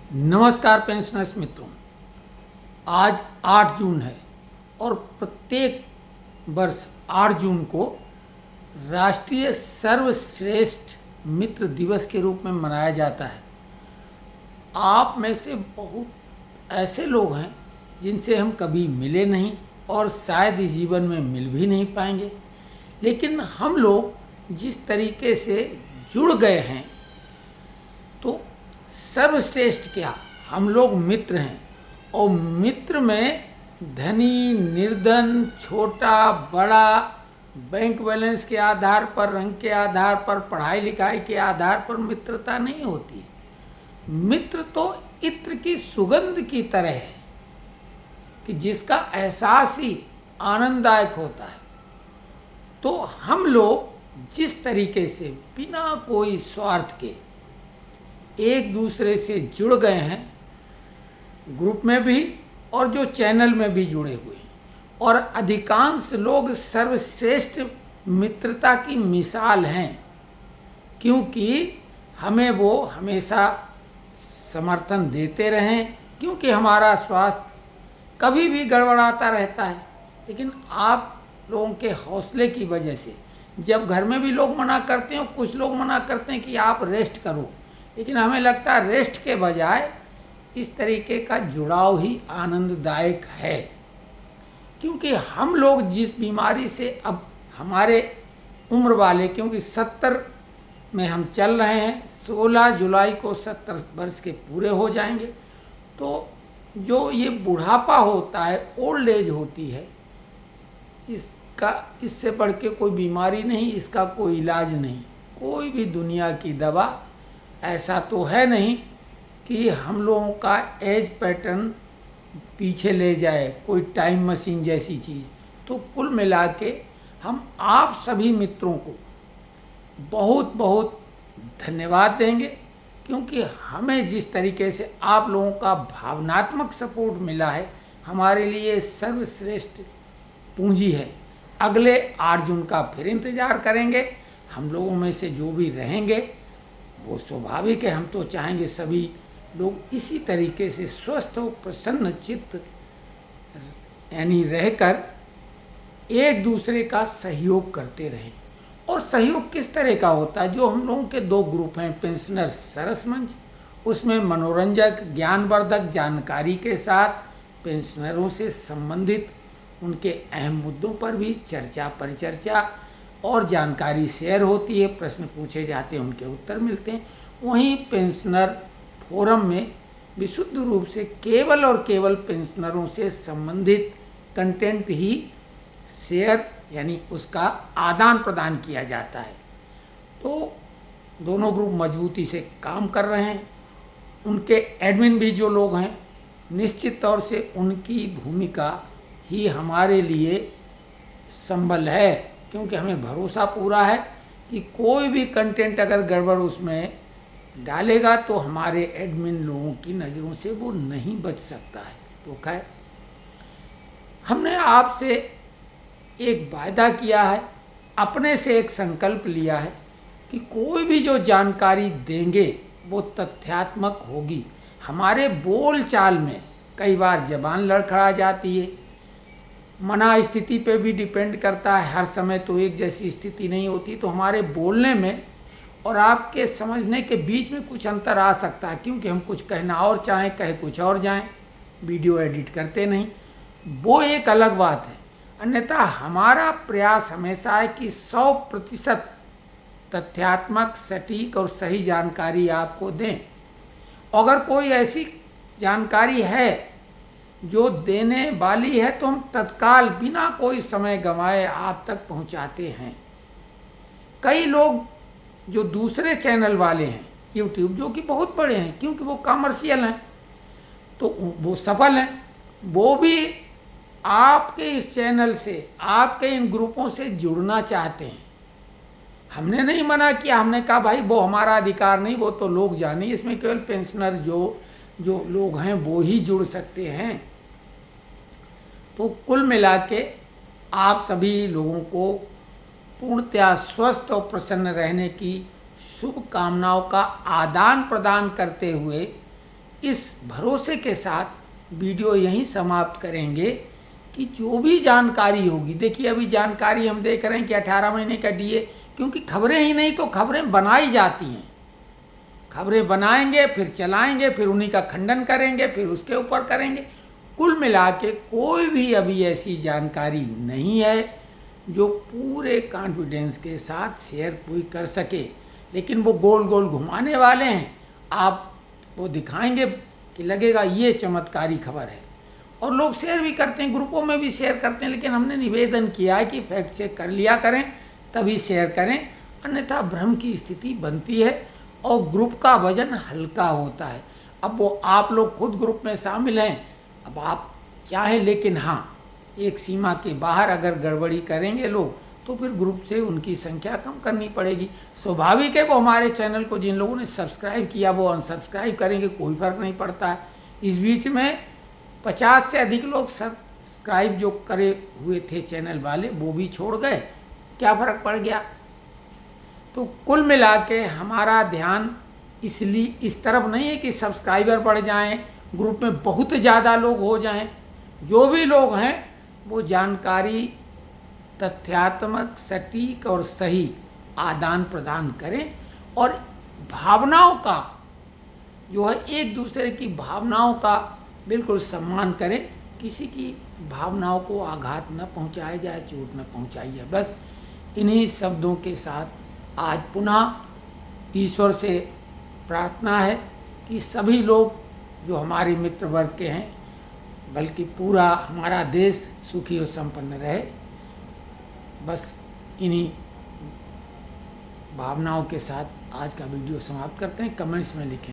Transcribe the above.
नमस्कार पेंशनर्स मित्रों, आज 8 जून है और प्रत्येक वर्ष 8 जून को राष्ट्रीय सर्वश्रेष्ठ मित्र दिवस के रूप में मनाया जाता है। आप में से बहुत ऐसे लोग हैं जिनसे हम कभी मिले नहीं और शायद इस जीवन में मिल भी नहीं पाएंगे, लेकिन हम लोग जिस तरीके से जुड़ गए हैं तो सर्वश्रेष्ठ क्या, हम लोग मित्र हैं। और मित्र में धनी निर्धन, छोटा बड़ा, बैंक बैलेंस के आधार पर, रंग के आधार पर, पढ़ाई लिखाई के आधार पर मित्रता नहीं होती। मित्र तो इत्र की सुगंध की तरह है कि जिसका एहसास ही आनंददायक होता है। तो हम लोग जिस तरीके से बिना कोई स्वार्थ के एक दूसरे से जुड़ गए हैं, ग्रुप में भी और जो चैनल में भी जुड़े हुए हैं, और अधिकांश लोग सर्वश्रेष्ठ मित्रता की मिसाल हैं, क्योंकि हमें वो हमेशा समर्थन देते रहें, क्योंकि हमारा स्वास्थ्य कभी भी गड़बड़ाता रहता है। लेकिन आप लोगों के हौसले की वजह से, जब घर में भी लोग मना करते हैं, कुछ लोग मना करते हैं कि आप रेस्ट करो, लेकिन हमें लगता है रेस्ट के बजाय इस तरीके का जुड़ाव ही आनंददायक है। क्योंकि हम लोग जिस बीमारी से अब हमारे उम्र वाले, क्योंकि 70 में हम चल रहे हैं, 16 जुलाई को 70 वर्ष के पूरे हो जाएंगे। तो जो ये बुढ़ापा होता है, ओल्ड एज होती है, इससे बढ़ के कोई बीमारी नहीं, इसका कोई इलाज नहीं। कोई भी दुनिया की दवा ऐसा तो है नहीं कि हम लोगों का एज पैटर्न पीछे ले जाए, कोई टाइम मशीन जैसी चीज़। तो कुल मिला के हम आप सभी मित्रों को बहुत बहुत धन्यवाद देंगे, क्योंकि हमें जिस तरीके से आप लोगों का भावनात्मक सपोर्ट मिला है, हमारे लिए सर्वश्रेष्ठ पूंजी है। अगले 8 जून का फिर इंतज़ार करेंगे। हम लोगों में से जो भी रहेंगे वो स्वाभाविक है, हम तो चाहेंगे सभी लोग इसी तरीके से स्वस्थ और प्रसन्न चित्त यानी रहकर एक दूसरे का सहयोग करते रहें। और सहयोग किस तरह का होता है? जो हम लोगों के 2 ग्रुप हैं, पेंशनर सरस मंच, उसमें मनोरंजक, ज्ञानवर्धक जानकारी के साथ पेंशनरों से संबंधित उनके अहम मुद्दों पर भी चर्चा परिचर्चा और जानकारी शेयर होती है, प्रश्न पूछे जाते हैं, उनके उत्तर मिलते हैं। वहीं पेंशनर फोरम में विशुद्ध रूप से केवल और केवल पेंशनरों से संबंधित कंटेंट ही शेयर यानी उसका आदान प्रदान किया जाता है। तो दोनों ग्रुप मजबूती से काम कर रहे हैं। उनके एडमिन भी जो लोग हैं, निश्चित तौर से उनकी भूमिका ही हमारे लिए संबल है, क्योंकि हमें भरोसा पूरा है कि कोई भी कंटेंट अगर गड़बड़ उसमें डालेगा तो हमारे एडमिन लोगों की नज़रों से वो नहीं बच सकता है। तो खैर, हमने आपसे एक वायदा किया है, अपने से एक संकल्प लिया है कि कोई भी जो जानकारी देंगे वो तथ्यात्मक होगी। हमारे बोल चाल में कई बार जबान लड़खड़ा जाती है, मना स्थिति पे भी डिपेंड करता है, हर समय तो एक जैसी स्थिति नहीं होती। तो हमारे बोलने में और आपके समझने के बीच में कुछ अंतर आ सकता है, क्योंकि हम कुछ कहना और चाहें, कहे कुछ और जाएं, वीडियो एडिट करते नहीं, वो एक अलग बात है। अन्यथा हमारा प्रयास हमेशा है कि 100% तथ्यात्मक, सटीक और सही जानकारी आपको दें। अगर कोई ऐसी जानकारी है जो देने वाली है तो हम तत्काल बिना कोई समय गंवाए आप तक पहुंचाते हैं। कई लोग जो दूसरे चैनल वाले हैं यूट्यूब, जो कि बहुत बड़े हैं क्योंकि वो कमर्शियल हैं, तो वो सफल हैं, वो भी आपके इस चैनल से, आपके इन ग्रुपों से जुड़ना चाहते हैं। हमने नहीं मना किया, हमने कहा भाई वो हमारा अधिकार नहीं, वो तो लोग जाने, इसमें केवल पेंशनर जो लोग हैं वो ही जुड़ सकते हैं। तो कुल मिला के आप सभी लोगों को पूर्णतया स्वस्थ और प्रसन्न रहने की शुभकामनाओं का आदान प्रदान करते हुए इस भरोसे के साथ वीडियो यहीं समाप्त करेंगे कि जो भी जानकारी होगी, देखिए अभी जानकारी हम देख रहे हैं कि 18 महीने का डीए, क्योंकि खबरें ही नहीं तो खबरें बनाई जाती हैं, खबरें बनाएंगे फिर चलाएंगे फिर उन्हीं का खंडन करेंगे फिर उसके ऊपर करेंगे। कुल मिला के कोई भी अभी ऐसी जानकारी नहीं है जो पूरे कॉन्फिडेंस के साथ शेयर कोई कर सके, लेकिन वो गोल गोल घुमाने वाले हैं। आप वो दिखाएंगे कि लगेगा ये चमत्कारी खबर है, और लोग शेयर भी करते हैं, ग्रुपों में भी शेयर करते हैं, लेकिन हमने निवेदन किया है कि फैक्ट चेक कर लिया करें तभी शेयर करें, अन्यथा भ्रम की स्थिति बनती है और ग्रुप का वजन हल्का होता है। अब वो आप लोग खुद ग्रुप में शामिल हैं, अब आप चाहें, लेकिन हाँ एक सीमा के बाहर अगर गड़बड़ी करेंगे लोग तो फिर ग्रुप से उनकी संख्या कम करनी पड़ेगी। स्वाभाविक है वो हमारे चैनल को जिन लोगों ने सब्सक्राइब किया वो अनसब्सक्राइब करेंगे, कोई फ़र्क नहीं पड़ता है। इस बीच में 50 से अधिक लोग सब्सक्राइब जो करे हुए थे चैनल वाले वो भी छोड़ गए, क्या फ़र्क पड़ गया। तो कुल मिला के हमारा ध्यान इसलिए इस तरफ नहीं है कि सब्सक्राइबर बढ़ जाएं, ग्रुप में बहुत ज़्यादा लोग हो जाएं। जो भी लोग हैं वो जानकारी तथ्यात्मक, सटीक और सही आदान प्रदान करें, और भावनाओं का जो है एक दूसरे की भावनाओं का बिल्कुल सम्मान करें, किसी की भावनाओं को आघात न पहुंचाया जाए, चोट न पहुंचाई जाए। बस इन्हीं शब्दों के साथ आज पुनः ईश्वर से प्रार्थना है कि सभी लोग जो हमारे मित्र वर्ग के हैं, बल्कि पूरा हमारा देश सुखी और संपन्न रहे। बस इन्हीं भावनाओं के साथ आज का वीडियो समाप्त करते हैं। कमेंट्स में लिखें।